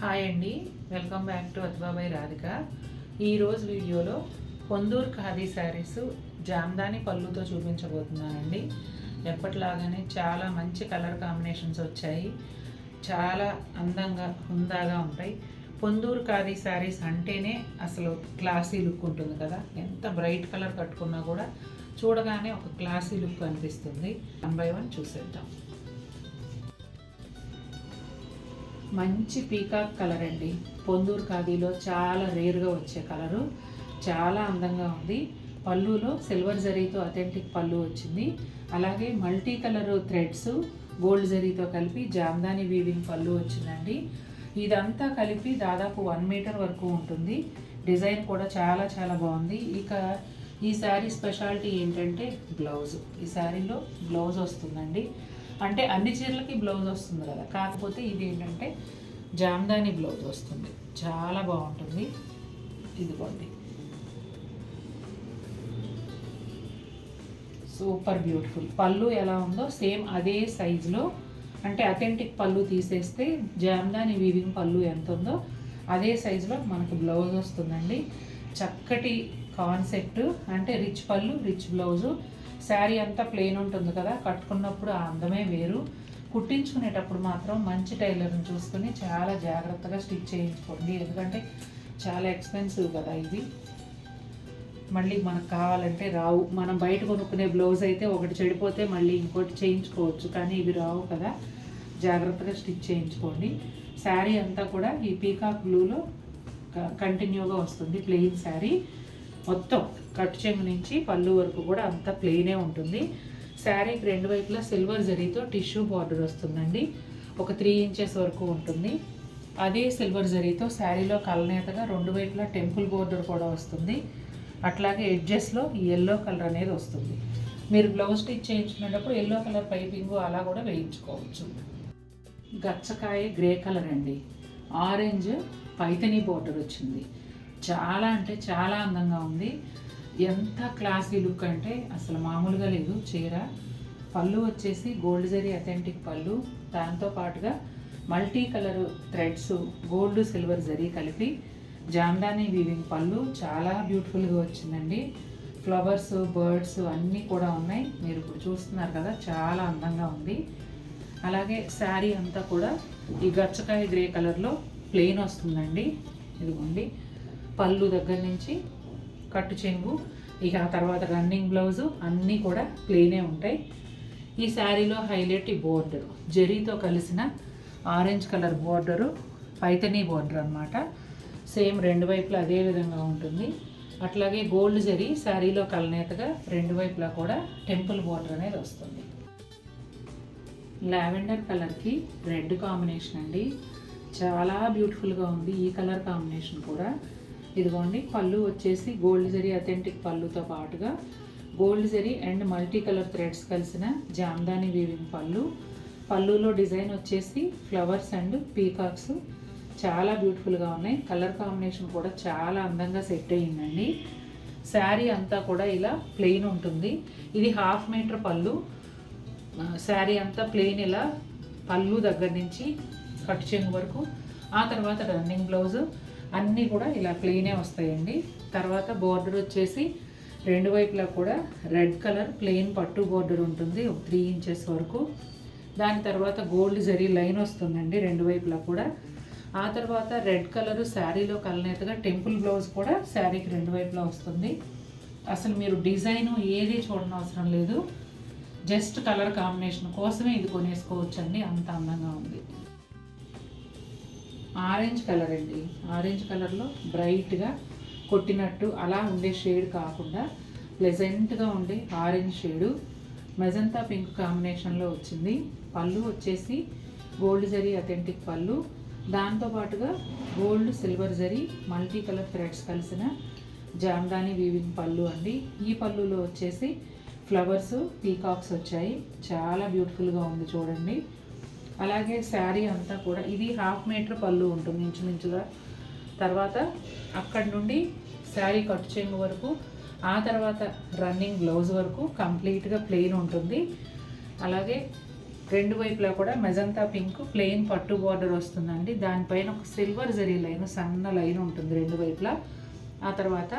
Hi అండి, welcome back to అద్వాబాయ్ Radhika. ఈరోజు వీడియోలో పొందూరు ఖాదీ శారీస్ జామ్దాని పళ్ళుతో చూపించబోతున్నానండి. ఎప్పటిలాగానే చాలా మంచి కలర్ కాంబినేషన్స్ వచ్చాయి. చాలా అందంగా హుందాగా ఉంటాయి. పొందూరు ఖాదీ శారీస్ అంటేనే అసలు క్లాసీ లుక్ ఉంటుంది కదా. ఎంత బ్రైట్ కలర్ కట్టుకున్నా కూడా చూడగానే ఒక క్లాసీ లుక్ అనిపిస్తుంది. 1 by 1 చూసేద్దాం. మంచి పీకాక్ కలర్ అండి. పొందూరు ఖాదీలో చాలా రేర్గా వచ్చే కలరు. చాలా అందంగా ఉంది. పళ్ళులో సిల్వర్ జరీతో అథెంటిక్ పళ్ళు వచ్చింది. అలాగే మల్టీ కలర్ థ్రెడ్స్ గోల్డ్ జరీతో కలిపి జామ్దాని వీవింగ్ పళ్ళు వచ్చిందండి. ఇదంతా కలిపి దాదాపు 1 మీటర్ వరకు ఉంటుంది. డిజైన్ కూడా చాలా చాలా బాగుంది. ఇక ఈ శారీ స్పెషాలిటీ ఏంటంటే బ్లౌజ్. ఈ శారీలో బ్లౌజ్ వస్తుందండి. అంటే అన్ని చీరలకి బ్లౌజ్ వస్తుంది కదా, కాకపోతే ఇది ఏంటంటే జామ్దాని బ్లౌజ్ వస్తుంది. చాలా బాగుంటుంది. ఇదిగోండి, సూపర్ బ్యూటిఫుల్. పళ్ళు ఎలా ఉందో సేమ్ అదే సైజులో, అంటే అథెంటిక్ పళ్ళు తీసేస్తే జామ్దాని వీవింగ్ పళ్ళు ఎంత ఉందో అదే సైజులో మనకు బ్లౌజ్ వస్తుందండి. చక్కటి కాన్సెప్ట్, అంటే రిచ్ పళ్ళు రిచ్ బ్లౌజు. శారీ అంతా ప్లెయిన్ ఉంటుంది కదా, కట్టుకున్నప్పుడు ఆ అందమే వేరు. కుట్టించుకునేటప్పుడు మాత్రం మంచి టైలర్ని చూసుకొని చాలా జాగ్రత్తగా స్టిచ్ చేయించుకోండి. ఎందుకంటే చాలా ఎక్స్పెన్సివ్ కదా ఇవి. మళ్ళీ మనకు కావాలంటే రావు. మనం బయట కొనుక్కునే బ్లౌజ్ అయితే ఒకటి చెడిపోతే మళ్ళీ ఇంకోటి చేయించుకోవచ్చు, కానీ ఇవి రావు కదా. జాగ్రత్తగా స్టిచ్ చేయించుకోండి. శారీ అంతా కూడా ఈ పీకాక్ బ్లూలో కంటిన్యూగా వస్తుంది. ప్లెయిన్ శారీ మొత్తం కట్ చెంగు నుంచి పళ్ళు వరకు కూడా అంతా ప్లెయినే ఉంటుంది. శారీకి 2 వైపులా సిల్వర్ జరీతో టిష్యూ బార్డర్ వస్తుందండి. ఒక 3 ఇంచెస్ వరకు ఉంటుంది. అదే సిల్వర్ జరీతో శారీలో కలనేతగా 2 వైపులా టెంపుల్ బోర్డర్ కూడా వస్తుంది. అట్లాగే ఎడ్జెస్లో ఈ ఎల్లో కలర్ అనేది వస్తుంది. మీరు బ్లౌజ్ స్టిచ్ చేయించుకునేటప్పుడు ఎల్లో కలర్ పైపింగ్ అలా కూడా వేయించుకోవచ్చు. గచ్చకాయ గ్రే కలర్ అండి. ఆరెంజ్ పైతనీ బోర్డర్ వచ్చింది. చాలా అంటే చాలా అందంగా ఉంది. ఎంత క్లాసీ లుక్ అంటే అసలు మామూలుగా లేదు చీర. పళ్ళు వచ్చేసి గోల్డ్ జరీ అథెంటిక్ పళ్ళు, దాంతో పాటుగా multi colour threads gold silver zari కలిపి జామ్దాని వీవింగ్ పళ్ళు చాలా బ్యూటిఫుల్గా వచ్చిందండి. ఫ్లవర్స్ బర్డ్స్ అన్నీ కూడా ఉన్నాయి. మీరు ఇప్పుడు చూస్తున్నారు కదా, చాలా అందంగా ఉంది. అలాగే శారీ అంతా కూడా ఈ గచ్చకాయ గ్రే కలర్లో ప్లెయిన్ వస్తుందండి. ఇదిగోండి, పళ్ళు దగ్గర నుంచి కట్టు చెంగు, ఇక ఆ తర్వాత రన్నింగ్ బ్లౌజు అన్నీ కూడా ప్లెయినే ఉంటాయి. ఈ శారీలో హైలైట్ ఈ బోర్డర్, జరీతో కలిసిన orange colour border, Paithani border అనమాట. సేమ్ 2 వైపులా అదే విధంగా ఉంటుంది. అట్లాగే గోల్డ్ జరీ శారీలో కలనేతగా 2 వైపులా కూడా టెంపుల్ బోర్డర్ అనేది వస్తుంది. లావెండర్ కలర్కి రెడ్ కాంబినేషన్ అండి. చాలా బ్యూటిఫుల్గా ఉంది ఈ కలర్ కాంబినేషన్ కూడా. ఇదిగోండి, పళ్ళు వచ్చేసి గోల్డ్ జరీ అథెంటిక్ పళ్ళుతో పాటుగా gold zari and multi colour threads కలిసిన జామ్దాని వీవింగ్ పళ్ళు. పళ్ళులో డిజైన్ వచ్చేసి ఫ్లవర్స్ అండ్ పీకాక్స్ చాలా బ్యూటిఫుల్గా ఉన్నాయి. కలర్ కాంబినేషన్ కూడా చాలా అందంగా సెట్ అయ్యిందండి. శారీ అంతా కూడా ఇలా ప్లెయిన్ ఉంటుంది. ఇది 1/2 మీటర్ పళ్ళు. శారీ అంతా ప్లెయిన్ ఇలా పళ్ళు దగ్గర నుంచి కట్ చెంగు వరకు, ఆ తర్వాత రన్నింగ్ బ్లౌజు అన్నీ కూడా ఇలా ప్లెయినే వస్తాయండి. తర్వాత బోర్డర్ వచ్చేసి 2 వైపులా కూడా రెడ్ కలర్ ప్లెయిన్ పట్టు బోర్డర్ ఉంటుంది, ఒక 3 ఇంచెస్ వరకు. దాని తర్వాత గోల్డ్ జరీ లైన్ వస్తుందండి 2 వైపులా కూడా. ఆ తర్వాత రెడ్ కలర్ శారీలో కలనేతగా టెంపుల్ బ్లౌజ్ కూడా శారీకి 2 వైపులా వస్తుంది. అసలు మీరు డిజైన్ ఏది చూడనవసరం అవసరం లేదు, జస్ట్ కలర్ కాంబినేషన్ కోసమే ఇది కొనేసుకోవచ్చు అండి. అంత అందంగా ఉంది. ఆరెంజ్ కలర్ అండి. ఆరెంజ్ కలర్లో బ్రైట్గా కొట్టినట్టు అలా ఉండే షేడ్ కాకుండా ప్లెజెంట్గా ఉండే ఆరెంజ్ షేడు మెజంతా పింక్ కాంబినేషన్లో వచ్చింది. పళ్ళు వచ్చేసి గోల్డ్ జరీ అథెంటిక్ పళ్ళు, దాంతోపాటుగా gold silver zari multi colour threads కలిసిన జామ్దాని వీవింగ్ పళ్ళు అండి. ఈ పళ్ళులో వచ్చేసి ఫ్లవర్స్ పీకాక్స్ వచ్చాయి. చాలా బ్యూటిఫుల్గా ఉంది చూడండి. అలాగే శారీ అంతా కూడా ఇది 1/2 మీటర్ పళ్ళు ఉంటుంది ఇంచుమించుగా. తర్వాత అక్కడి నుండి శారీ కట్ చెంగు వరకు, ఆ తర్వాత రన్నింగ్ బ్లౌజ్ వరకు కంప్లీట్గా ప్లెయిన్ ఉంటుంది. అలాగే రెండు వైపులా కూడా మెజంతా పింక్ ప్లెయిన్ పట్టు బార్డర్ వస్తుందండి. దానిపైన ఒక సిల్వర్ జరీ లైన్, సన్న లైన్ ఉంటుంది రెండు వైపులా. ఆ తర్వాత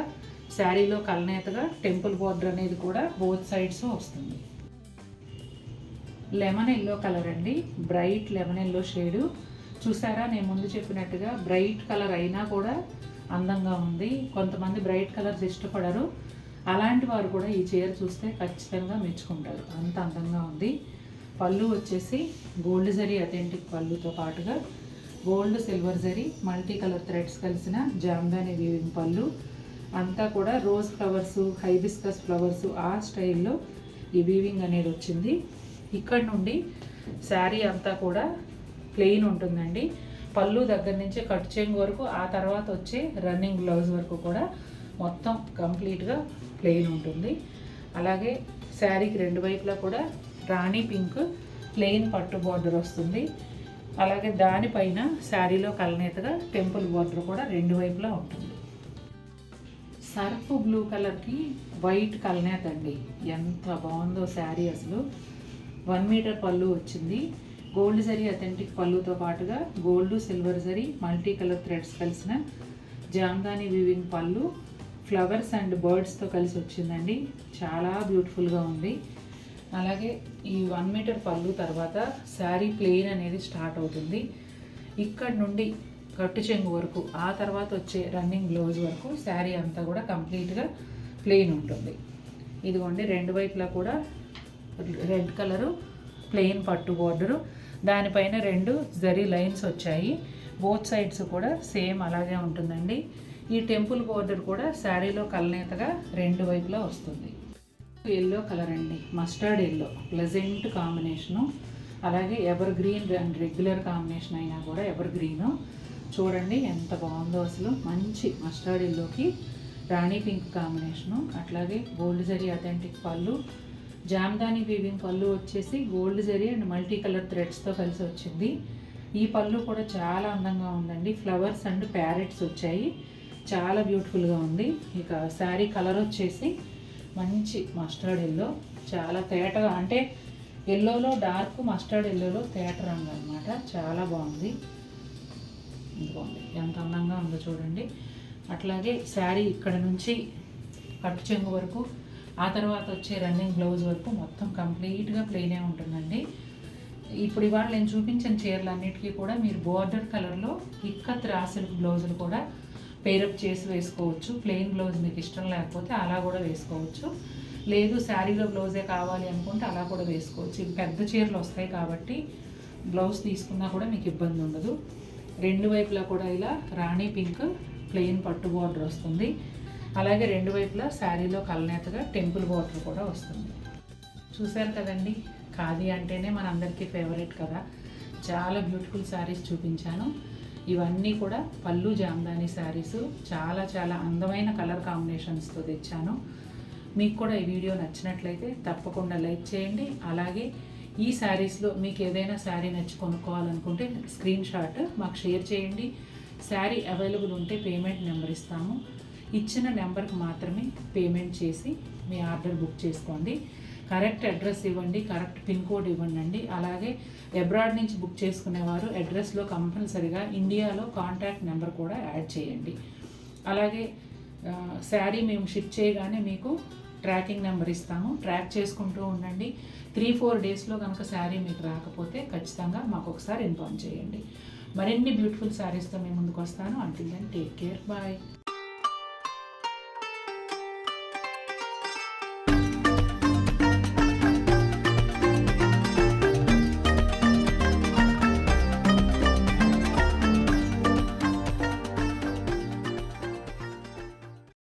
శారీలో కలనేతగా టెంపుల్ బార్డర్ అనేది కూడా బోత్ సైడ్స్ వస్తుంది. లెమన్ ఎల్లో కలర్ అండి, బ్రైట్ లెమన్ ఎల్లో షేడు. చూసారా, నేను ముందు చెప్పినట్టుగా బ్రైట్ కలర్ అయినా కూడా అందంగా ఉంది. కొంతమంది బ్రైట్ కలర్స్ ఇష్టపడరు, అలాంటి వారు కూడా ఈ చీర చూస్తే ఖచ్చితంగా మెచ్చుకుంటారు, అంత అందంగా ఉంది. పళ్ళు వచ్చేసి గోల్డ్ జరీ అథెంటిక్ పళ్ళుతో పాటుగా gold silver zari multi colour threads కలిసిన జామ్దాని వీవింగ్ పళ్ళు. అంతా కూడా రోజ్ ఫ్లవర్స్, హైబిస్కస్ ఫ్లవర్స్ ఆ స్టైల్లో ఈ వీవింగ్ అనేది వచ్చింది. ఇక్కడ నుండి శారీ అంతా కూడా ప్లెయిన్ ఉంటుందండి. పళ్ళు దగ్గర నుంచి కట్ చెంగు వరకు, ఆ తర్వాత వచ్చే రన్నింగ్ బ్లౌజ్ వరకు కూడా మొత్తం కంప్లీట్గా ప్లెయిన్ ఉంటుంది. అలాగే శారీకి రెండు వైపులా కూడా రాణి పింక్ ప్లెయిన్ పట్టు బార్డర్ వస్తుంది. అలాగే దానిపైన శారీలో కలనేతగా టెంపుల్ బార్డర్ కూడా రెండు వైపులా ఉంటుంది. సర్ఫ్ బ్లూ కలర్కి వైట్ కలనేత అండి, ఎంత బాగుందో శారీ అసలు. 1 మీటర్ పళ్ళు వచ్చింది. గోల్డ్ జరీ అథెంటిక్ పళ్ళుతో పాటుగా gold silver zari multi colour threads కలిసిన జామ్దాని వీవింగ్ పళ్ళు, ఫ్లవర్స్ అండ్ బర్డ్స్తో కలిసి వచ్చిందండి. చాలా బ్యూటిఫుల్గా ఉంది. అలాగే ఈ 1 మీటర్ పళ్ళు తర్వాత శారీ ప్లెయిన్ అనేది స్టార్ట్ అవుతుంది. ఇక్కడ నుండి కట్టు చెంగు వరకు, ఆ తర్వాత వచ్చే రన్నింగ్ బ్లౌజ్ వరకు శారీ అంతా కూడా కంప్లీట్గా ప్లెయిన్ ఉంటుంది. ఇదిగోండి, రెండు వైపులా కూడా రెడ్ కలరు ప్లెయిన్ పట్టు బార్డరు, దానిపైన 2 జరీ లైన్స్ వచ్చాయి. బోత్ సైడ్స్ కూడా సేమ్ అలాగే ఉంటుందండి. ఈ టెంపుల్ బార్డర్ కూడా శారీలో కలనేతగా రెండు వైపులా వస్తుంది. ఎల్లో కలర్ అండి, మస్టర్డ్ ఎల్లో, ప్లెజెంట్ కాంబినేషను. అలాగే ever green and regular combination అయినా కూడా ఎవర్ గ్రీను. చూడండి ఎంత బాగుందో అసలు. మంచి మస్టర్డ్ ఎల్లోకి రాణి పింక్ కాంబినేషను. అట్లాగే గోల్డ్ జరీ అథెంటిక్ పళ్ళు, జామ్దాని వీవింగ్ పళ్ళు వచ్చేసి gold zari and multi colour థ్రెడ్స్తో కలిసి వచ్చింది. ఈ పళ్ళు కూడా చాలా అందంగా ఉందండి. ఫ్లవర్స్ అండ్ ప్యారెట్స్ వచ్చాయి, చాలా బ్యూటిఫుల్గా ఉంది. ఇక శారీ కలర్ వచ్చేసి మంచి మస్టర్డ్ ఎల్లో, చాలా తేటగా, అంటే ఎల్లోలో డార్క్, మస్టర్డ్ ఎల్లోలో తేట రంగు అనమాట. చాలా బాగుంది. ఇదిగోండి ఎంత అందంగా ఉందో చూడండి. అట్లాగే శారీ ఇక్కడ నుంచి కట్టు చెంగు వరకు, ఆ తర్వాత వచ్చే రన్నింగ్ బ్లౌజ్ వరకు మొత్తం కంప్లీట్గా ప్లెయినే ఉంటుందండి. ఇప్పుడు ఇవాళ నేను చూపించిన చీరలన్నిటికీ కూడా మీరు బోర్డర్ కలర్లో ఇక్కత్ రాసిల్క్ బ్లౌజులు కూడా పేరప్ చేసి వేసుకోవచ్చు. ప్లెయిన్ బ్లౌజ్ మీకు ఇష్టం లేకపోతే అలా కూడా వేసుకోవచ్చు. లేదు శారీలో బ్లౌజే కావాలి అనుకుంటే అలా కూడా వేసుకోవచ్చు. ఇవి పెద్ద చీరలు వస్తాయి కాబట్టి బ్లౌజ్ తీసుకున్నా కూడా మీకు ఇబ్బంది ఉండదు. రెండు వైపులా కూడా ఇలా రాణి పింక్ ప్లెయిన్ పట్టు బార్డర్ వస్తుంది. అలాగే రెండు వైపులా శారీలో కలనేతగా టెంపుల్ బార్డర్ కూడా వస్తుంది. చూశారు కదండి, ఖాదీ అంటేనే మనందరికీ ఫేవరెట్ కదా. చాలా బ్యూటిఫుల్ శారీస్ చూపించాను. ఇవన్నీ కూడా పళ్ళు జామ్దాని శారీసు, చాలా చాలా అందమైన కలర్ కాంబినేషన్స్తో తెచ్చాను. మీకు కూడా ఈ వీడియో నచ్చినట్లయితే తప్పకుండా లైక్ చేయండి. అలాగే ఈ శారీస్లో మీకు ఏదైనా శారీ నచ్చి కొనుక్కోవాలనుకుంటే స్క్రీన్ షాట్ మాకు షేర్ చేయండి. శారీ అవైలబుల్ ఉంటే పేమెంట్ నెంబర్ ఇస్తాము. ఇచ్చిన నెంబర్కి మాత్రమే పేమెంట్ చేసి మీ ఆర్డర్ బుక్ చేసుకోండి. కరెక్ట్ అడ్రస్ ఇవ్వండి, కరెక్ట్ పిన్ కోడ్ ఇవ్వండి. అలాగే అబ్రాడ్ నుంచి బుక్ చేసుకునేవారు అడ్రస్లో కంపల్సరిగా ఇండియాలో కాంటాక్ట్ నెంబర్ కూడా యాడ్ చేయండి. అలాగే శారీ మేము షిప్ చేయగానే మీకు ట్రాకింగ్ నెంబర్ ఇస్తాము, ట్రాక్ చేసుకుంటూ ఉండండి. 3-4 డేస్లో కనుక శారీ మీకు రాకపోతే ఖచ్చితంగా మాకు ఒకసారి ఇన్ఫార్మ్ చేయండి. మరిన్ని బ్యూటిఫుల్ శారీస్తో మేము ముందుకు వస్తాను. Until then take care, bye.